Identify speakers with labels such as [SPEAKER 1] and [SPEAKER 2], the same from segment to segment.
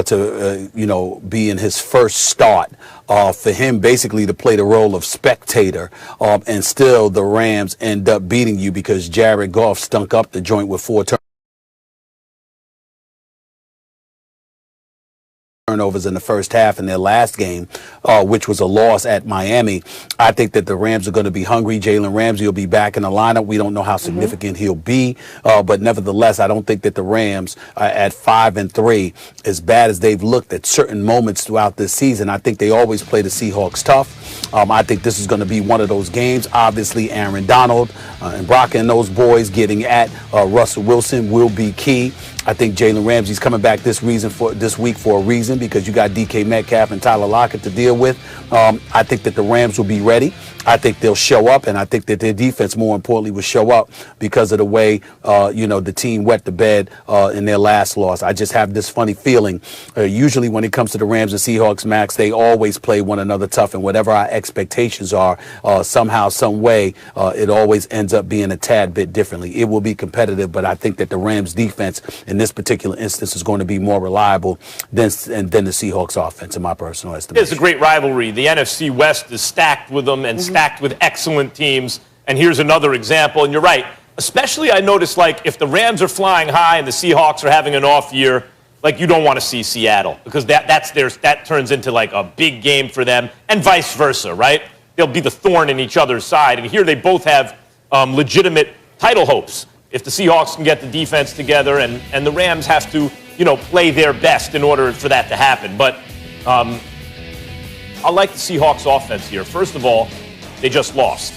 [SPEAKER 1] be in his first start, for him basically to play the role of spectator, and still the Rams end up beating you because Jared Goff stunk up the joint with 4 turnovers in the first half in their last game, which was a loss at Miami. I think that the Rams are going to be hungry. Jalen Ramsey will be back in the lineup. We don't know how significant he'll be, but nevertheless, I don't think that the Rams at 5-3, as bad as they've looked at certain moments throughout this season, I think they always play the Seahawks tough. I think this is going to be one of those games. Obviously, Aaron Donald and Brock and those boys getting at Russell Wilson will be key. I think Jalen Ramsey's coming back this week for a reason, because you got DK Metcalf and Tyler Lockett to deal with. I think that the Rams will be ready. I think they'll show up, and I think that their defense, more importantly, will show up because of the way, the team wet the bed in their last loss. I just have this funny feeling. Usually when it comes to the Rams and Seahawks, Max, they always play one another tough, and whatever our expectations are, somehow, some way, it always ends up being a tad bit differently. It will be competitive, but I think that the Rams defense in this particular instance is going to be more reliable than the Seahawks offense, in my personal estimation.
[SPEAKER 2] It's a great rivalry. The NFC West is stacked with them and stacked with excellent teams. And here's another example. And you're right. Especially I noticed, like, if the Rams are flying high and the Seahawks are having an off year, like, you don't want to see Seattle, because that turns into like a big game for them, and vice versa, right? They'll be the thorn in each other's side. And here they both have legitimate title hopes. If the Seahawks can get the defense together, and the Rams have to, play their best in order for that to happen. But I like the Seahawks offense here. First of all, they just lost.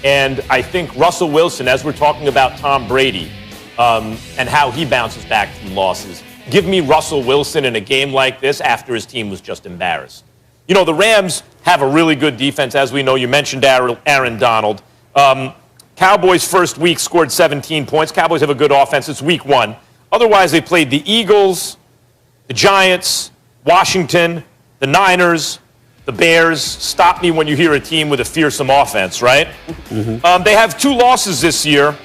[SPEAKER 2] And I think Russell Wilson, as we're talking about Tom Brady, and how he bounces back from losses, give me Russell Wilson in a game like this after his team was just embarrassed. The Rams have a really good defense, as we know. You mentioned Aaron Donald. Cowboys' first week scored 17 points. Cowboys have a good offense. It's week 1. Otherwise, they played the Eagles, the Giants, Washington, the Niners, the Bears. Stop me when you hear a team with a fearsome offense, right? They have 2 losses this year.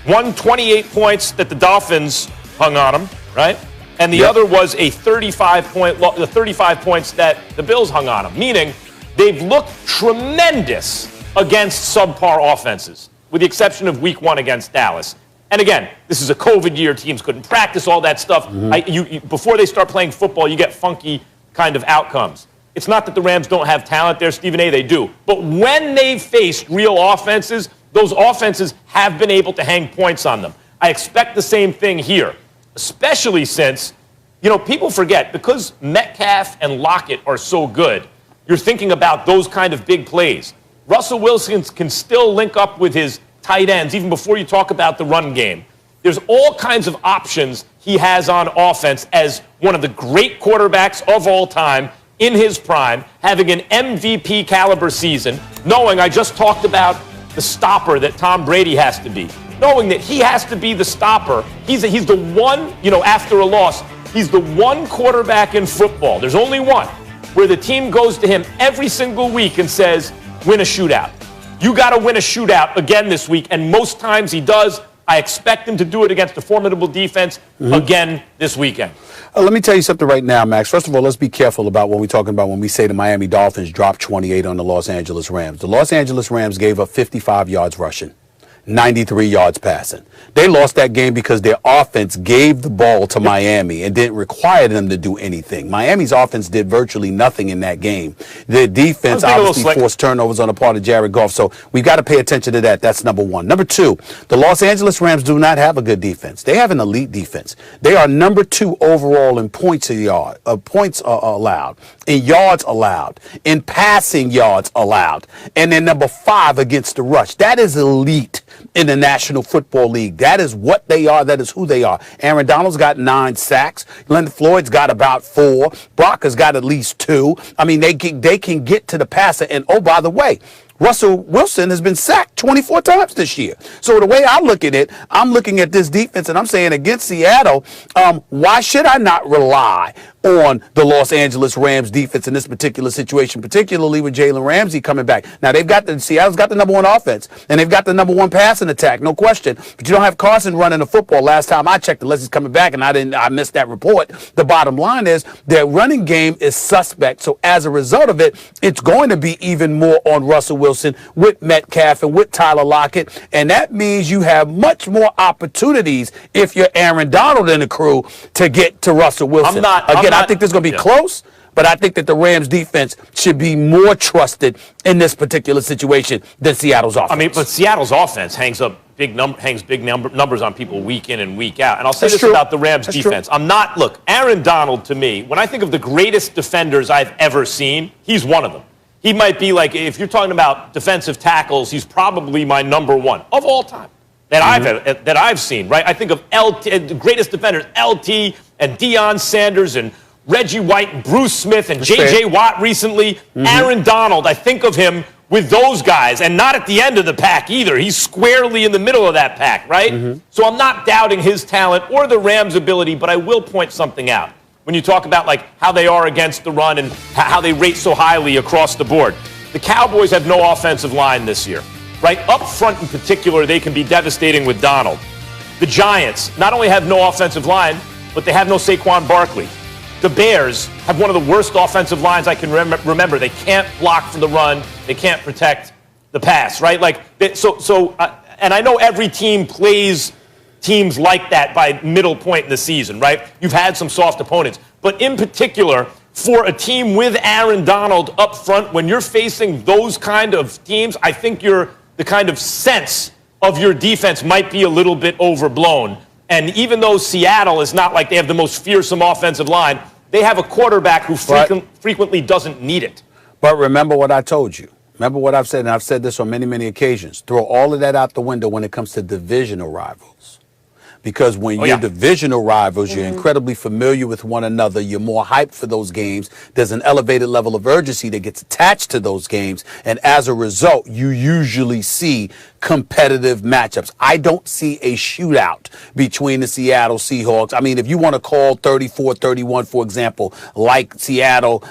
[SPEAKER 2] One, 28 points that the Dolphins hung on them, right? And the other was a 35 points that the Bills hung on them. Meaning, they've looked tremendous against subpar offenses, with the exception of week 1 against Dallas. And again, this is a COVID year. Teams couldn't practice, all that stuff. Before they start playing football, you get funky kind of outcomes. It's not that the Rams don't have talent there, Stephen A. They do. But when they've faced real offenses, those offenses have been able to hang points on them. I expect the same thing here, especially since, people forget, because Metcalf and Lockett are so good, you're thinking about those kind of big plays. Russell Wilson can still link up with his tight ends, even before you talk about the run game. There's all kinds of options he has on offense as one of the great quarterbacks of all time in his prime, having an MVP caliber season, knowing I just talked about the stopper that Tom Brady has to be, knowing that he has to be the stopper. He's the one, after a loss, he's the one quarterback in football, there's only one, where the team goes to him every single week and says, win a shootout. You got to win a shootout again this week, and most times he does. I expect him to do it against a formidable defense again this weekend.
[SPEAKER 1] Let me tell you something right now, Max. First of all, let's be careful about what we're talking about when we say the Miami Dolphins dropped 28 on the Los Angeles Rams. The Los Angeles Rams gave up 55 yards rushing, 93 yards passing. They lost that game because their offense gave the ball to Miami and didn't require them to do anything. Miami's offense did virtually nothing in that game. Their defense obviously forced turnovers on the part of Jared Goff, so we've got to pay attention to that. That's number one. Number two, the Los Angeles Rams do not have a good defense. They have an elite defense. They are number 2 overall in points allowed, in yards allowed, in passing yards allowed, and they're number 5 against the rush. That is elite in the National Football League. That is what they are. That is who they are. Aaron Donald's got 9 sacks. Leonard Floyd's got about 4. Brock has got at least 2. I mean, they can get to the passer. And, oh, by the way, Russell Wilson has been sacked 24 times this year. So the way I look at it, I'm looking at this defense and I'm saying against Seattle, why should I not rely on the Los Angeles Rams defense in this particular situation, particularly with Jalen Ramsey coming back? Now, Seattle's got the number one offense, and they've got the number one passing attack, no question. But you don't have Carson running the football. Last time I checked, unless he's coming back, and I missed that report. The bottom line is their running game is suspect. So as a result of it, it's going to be even more on Russell Wilson with Metcalf and with Tyler Lockett, and that means you have much more opportunities if you're Aaron Donald and the crew to get to Russell Wilson. I think this is going to be close, but I think that the Rams defense should be more trusted in this particular situation than Seattle's offense.
[SPEAKER 2] I mean, but Seattle's offense hangs big numbers on people week in and week out. And I'll say this about the Rams defense. Look, Aaron Donald, to me, when I think of the greatest defenders I've ever seen, he's one of them. He might be like, if you're talking about defensive tackles, he's probably my number one of all time that I've seen, right? I think of the greatest defenders, LT and Deion Sanders and Reggie White and Bruce Smith and J.J. Watt recently. Aaron Donald, I think of him with those guys, and not at the end of the pack either. He's squarely in the middle of that pack, right? So I'm not doubting his talent or the Rams' ability, but I will point something out. When you talk about like how they are against the run and how they rate so highly across the board. The Cowboys have no offensive line this year, right? Up front in particular, they can be devastating with Donald. The Giants not only have no offensive line, but they have no Saquon Barkley. The Bears have one of the worst offensive lines I can remember. They can't block for the run. They can't protect the pass, right? And I know every team plays teams like that by middle point in the season, right? You've had some soft opponents. But in particular, for a team with Aaron Donald up front, when you're facing those kind of teams, I think the kind of sense of your defense might be a little bit overblown. And even though Seattle is not like they have the most fearsome offensive line, they have a quarterback who frequently doesn't need it.
[SPEAKER 1] But remember what I told you. Remember what I've said, and I've said this on many, many occasions. Throw all of that out the window when it comes to divisional rivals. Because when you're divisional rivals, you're incredibly familiar with one another. You're more hyped for those games. There's an elevated level of urgency that gets attached to those games. And as a result, you usually see competitive matchups. I don't see a shootout between the Seattle Seahawks. I mean, if you want to call 34-31, for example, like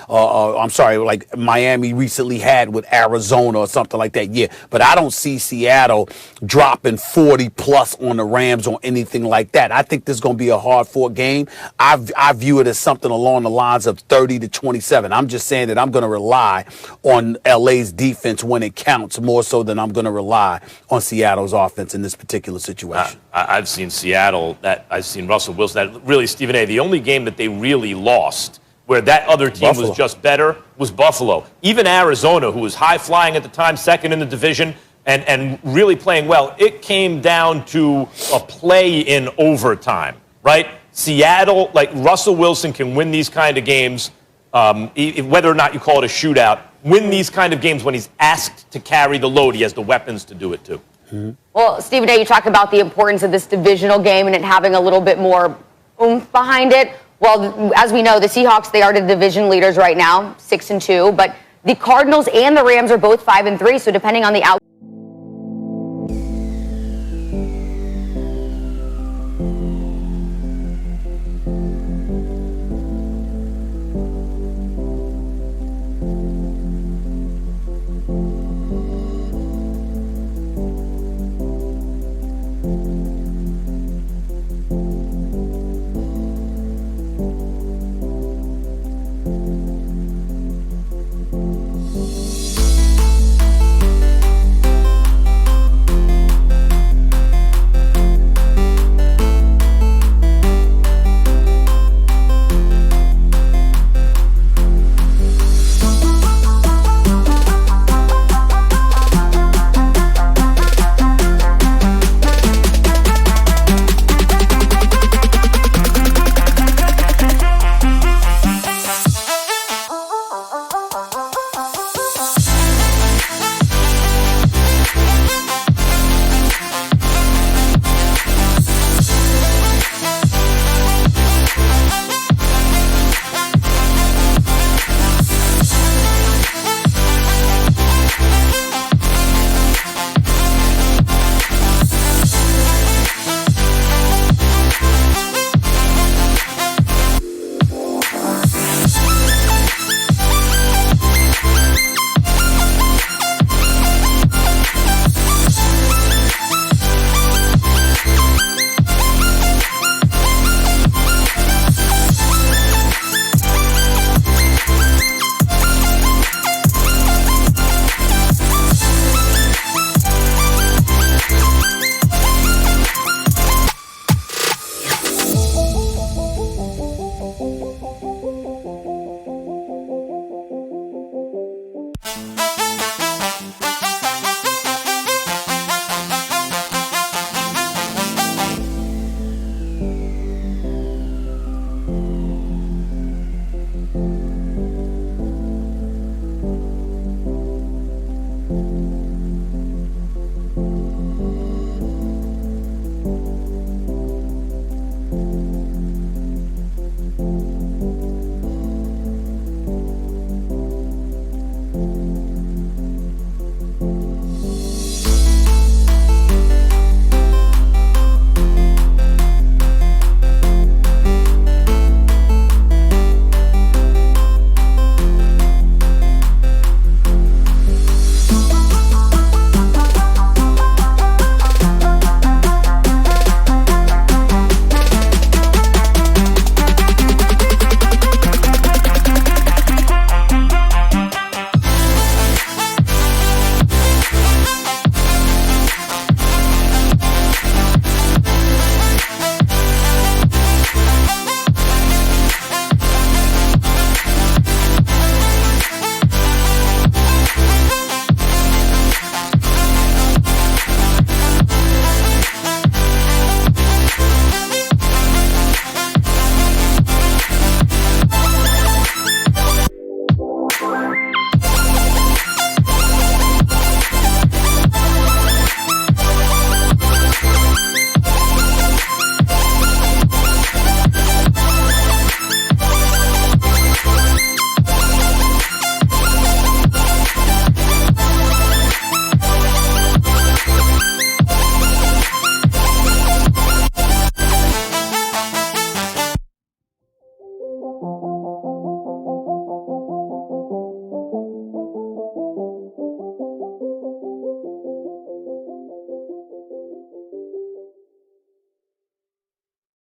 [SPEAKER 1] like Miami recently had with Arizona or something like that, yeah. But I don't see Seattle dropping 40 plus on the Rams or anything like that. I think this is going to be a hard-fought game. I view it as something along the lines of 30-27. I'm just saying that I'm going to rely on LA's defense when it counts more so than I'm going to rely on Seattle's offense in this particular situation.
[SPEAKER 2] I've seen Seattle, I've seen Russell Wilson, that really, Stephen A., the only game that they really lost where that other team was just better was Buffalo. Even Arizona, who was high-flying at the time, second in the division, and really playing well, it came down to a play in overtime, right? Seattle, like Russell Wilson can win these kind of games, whether or not you call it a shootout, win these kind of games when he's asked to carry the load. He has the weapons to do it too.
[SPEAKER 3] Well, Stephen A., you talk about the importance of this divisional game and it having a little bit more oomph behind it. Well, as we know, the Seahawks, they are the division leaders right now, 6-2, but the Cardinals and the Rams are both 5-3, so depending on the outcome.